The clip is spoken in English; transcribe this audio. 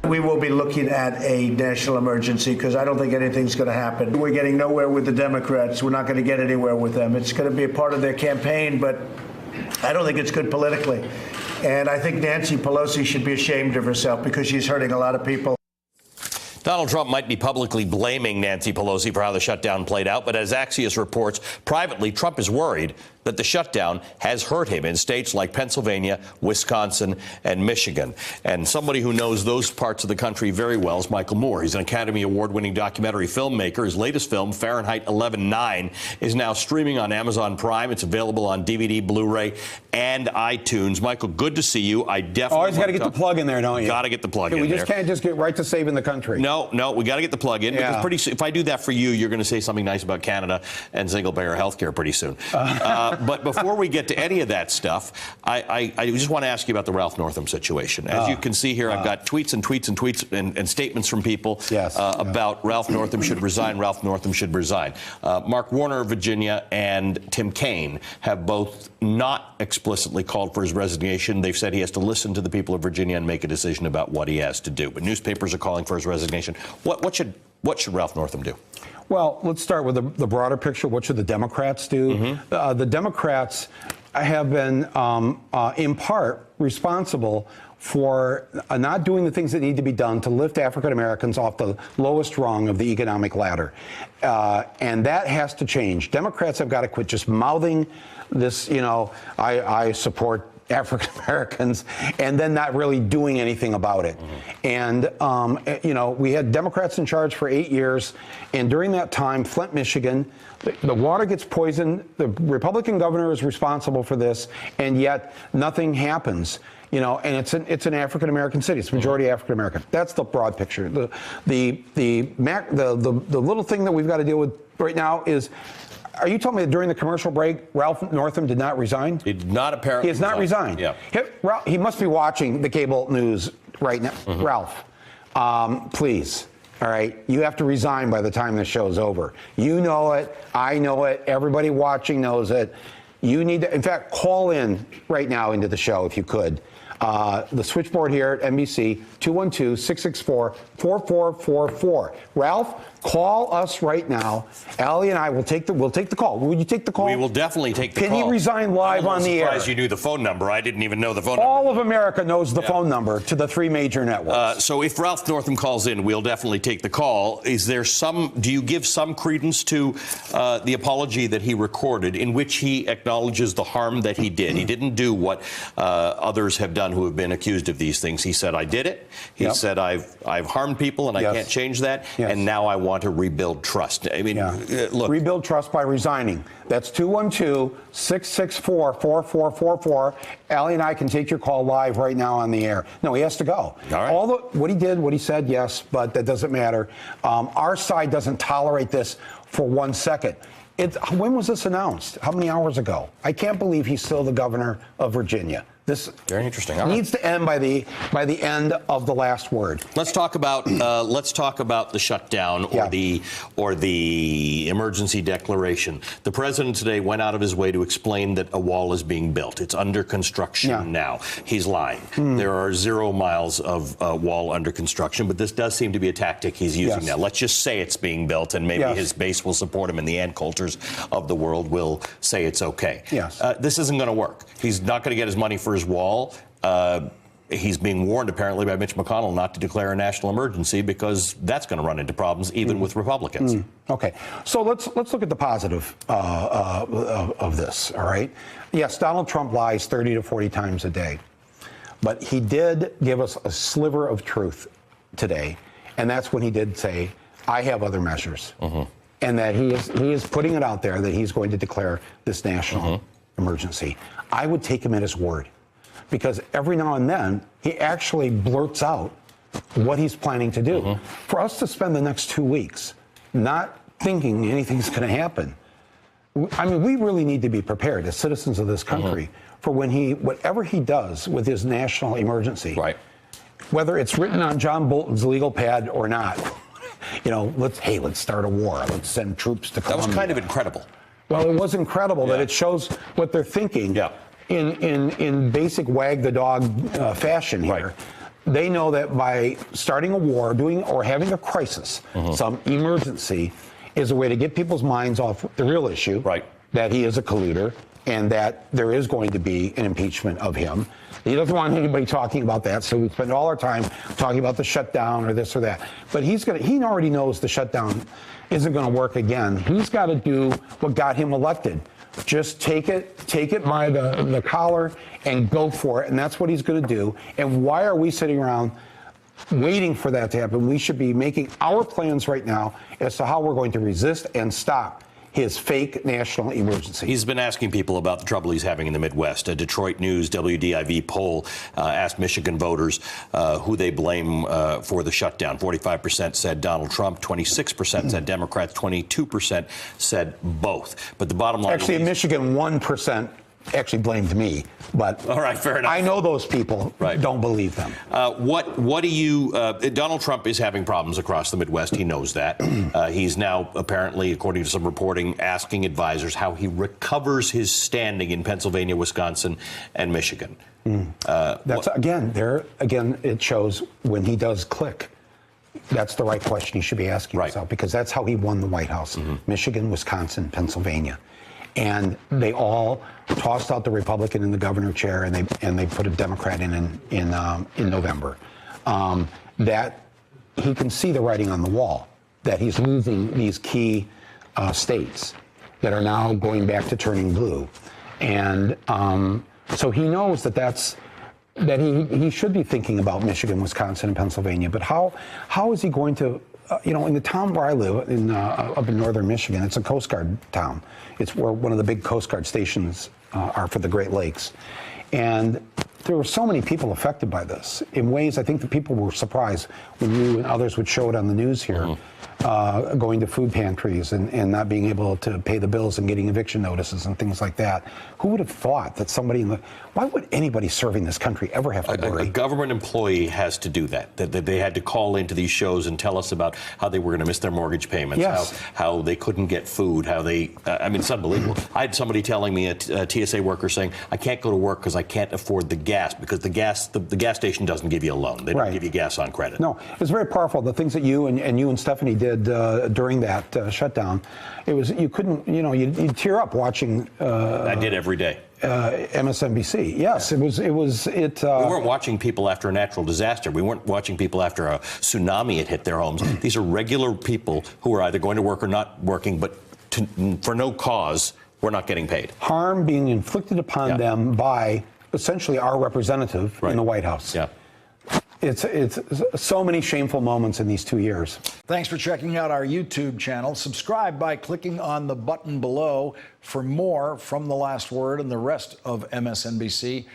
We will be looking at a national emergency because I don't think anything's going to happen. We're getting nowhere with the Democrats. We're not going to get anywhere with them. It's going to be a part of their campaign, but I don't think it's good politically. And I think Nancy Pelosi should be ashamed of herself because she's hurting a lot of people. Donald Trump might be publicly blaming Nancy Pelosi for how the shutdown played out, but as Axios reports, privately, Trump is worried that the shutdown has hurt him in states like Pennsylvania, Wisconsin, and Michigan. And somebody who knows those parts of the country very well is Michael Moore. He's an Academy Award-winning documentary filmmaker. His latest film, Fahrenheit 11/9, is now streaming on Amazon Prime. It's available on DVD, Blu-ray, and iTunes. Michael, good to see you. I definitely always got to get the plug in there, don't you? Got to get the plug in there. We just can't just get right to saving the country. No, we got to get the plug in. Yeah. Because pretty soon, if I do that for you, you're going to say something nice about Canada and single-payer health care pretty soon. But before we get to any of that stuff, I just want to ask you about the Ralph Northam situation. As you can see here, I've got tweets and statements from people about Ralph Northam should resign, Ralph Northam should resign. Mark Warner of Virginia and Tim Kaine have both not explicitly called for his resignation. They've said he has to listen to the people of Virginia and make a decision about what he has to do. But newspapers are calling for his resignation. What should Ralph Northam do? Well, let's start with the broader picture. What should the Democrats do? The Democrats have been, in part, responsible for not doing the things that need to be done to lift African Americans off the lowest rung of the economic ladder. And that has to change. Democrats have got to quit just mouthing this, I support African Americans, and then not really doing anything about it. And, we had Democrats in charge for 8 years, and during that time, Flint, Michigan, the water gets poisoned, the Republican governor is responsible for this, and yet nothing happens. And it's an African American city. It's majority African American. That's the broad picture. The little thing that we've got to deal with right now is, are you telling me that during the commercial break, Ralph Northam did not resign? He did not apparently. He has not resigned. Yeah. He must be watching the cable news right now. Ralph, please. All right. You have to resign by the time the show's over. You know it. I know it. Everybody watching knows it. You need to, in fact, call in right now into the show if you could. The switchboard here at NBC, 212-664-4444. Ralph, call us right now. Allie and I will take the call. Will you take the call? We will definitely take the call. Can he resign live on the air? I'm surprised you knew the phone number. I didn't even know the phone number. All of America knows the phone number to the three major networks. So if Ralph Northam calls in, we'll definitely take the call. Do you give some credence to the apology that he recorded in which he acknowledges the harm that he did? He didn't do what others have done who have been accused of these things. He said, I did it. He said, I've harmed people and I can't change that. And now I want to rebuild trust. I mean, look. Rebuild trust by resigning. That's 212-664-4444. Allie and I can take your call live right now on the air. No, he has to go. All right. What he did, what he said, yes, but that doesn't matter. Our side doesn't tolerate this for 1 second. When was this announced? How many hours ago? I can't believe he's still the governor of Virginia. This very interesting. Needs to end by the end of the last word. Let's talk about the shutdown or the emergency declaration. The president today went out of his way to explain that a wall is being built. It's under construction now. He's lying. There are 0 miles of wall under construction, but this does seem to be a tactic he's using now. Let's just say it's being built, and maybe his base will support him, and the Ann Coulters of the world will say it's okay. This isn't going to work. He's not going to get his money for his wall. He's being warned, apparently, by Mitch McConnell not to declare a national emergency because that's going to run into problems, even with Republicans. Okay, so let's look at the positive of this. All right. Yes, Donald Trump lies 30 to 40 times a day, but he did give us a sliver of truth today, and that's when he did say, "I have other measures," and that he is putting it out there that he's going to declare this national emergency. I would take him at his word, because every now and then he actually blurts out what he's planning to do. For us to spend the next 2 weeks not thinking anything's going to happen, I mean, we really need to be prepared as citizens of this country for whatever he does with his national emergency. Right. Whether it's written on John Bolton's legal pad or not, let's start a war. Let's send troops to Colombia. That was kind of incredible. Well, it was incredible that it shows what they're thinking in basic wag the dog fashion here. they know that by starting a war, or having a crisis, some emergency, is a way to get people's minds off the real issue, right, that he is a colluder and that there is going to be an impeachment of him. He doesn't want anybody talking about that, so we spend all our time talking about the shutdown or this or that. But he already knows the shutdown isn't going to work again. He's got to do what got him elected. Just take it by the collar and go for it, and that's what he's going to do. And why are we sitting around waiting for that to happen? We should be making our plans right now as to how we're going to resist and stop his fake national emergency. He's been asking people about the trouble he's having in the Midwest. A Detroit News WDIV poll asked Michigan voters who they blame for the shutdown. 45% said Donald Trump, 26% said Democrats, 22% said both. But the bottom line... Actually, in Michigan, 1% actually blamed me, but all right, fair enough. I know those people don't believe them. What do you... Donald Trump is having problems across the Midwest. He knows that. He's now, apparently, according to some reporting, asking advisors how he recovers his standing in Pennsylvania, Wisconsin, and Michigan. That's again, it shows when he does click. That's the right question he should be asking himself, because that's how he won the White House. Michigan, Wisconsin, Pennsylvania. And they all tossed out the Republican in the governor chair, and they put a Democrat in November. That he can see the writing on the wall, that he's losing these key states that are now going back to turning blue, and so he knows that he should be thinking about Michigan, Wisconsin, and Pennsylvania. But how is he going to? In the town where I live, up in northern Michigan, it's a Coast Guard town. It's where one of the big Coast Guard stations are for the Great Lakes. And there were so many people affected by this in ways I think the people were surprised when you and others would show it on the news here, going to food pantries and not being able to pay the bills and getting eviction notices and things like that. Who would have thought that why would anybody serving this country ever have to worry? A government employee has to do that they had to call into these shows and tell us about how they were going to miss their mortgage payments, how they couldn't get food, it's unbelievable. I had somebody telling me, a TSA worker saying, I can't go to work because I can't afford the gas, because the gas station doesn't give you a loan. They don't give you gas on credit. No, it was very powerful. The things that you and Stephanie did during that shutdown, you'd tear up watching. I did every day. MSNBC. Yes, it was. We weren't watching people after a natural disaster. We weren't watching people after a tsunami had hit their homes. These are regular people who are either going to work or not working, but for no cause, we're not getting paid. Harm being inflicted upon them by essentially our representative in the White House. Yeah. It's so many shameful moments in these 2 years. Thanks for checking out our YouTube channel. Subscribe by clicking on the button below for more from The Last Word and the rest of MSNBC.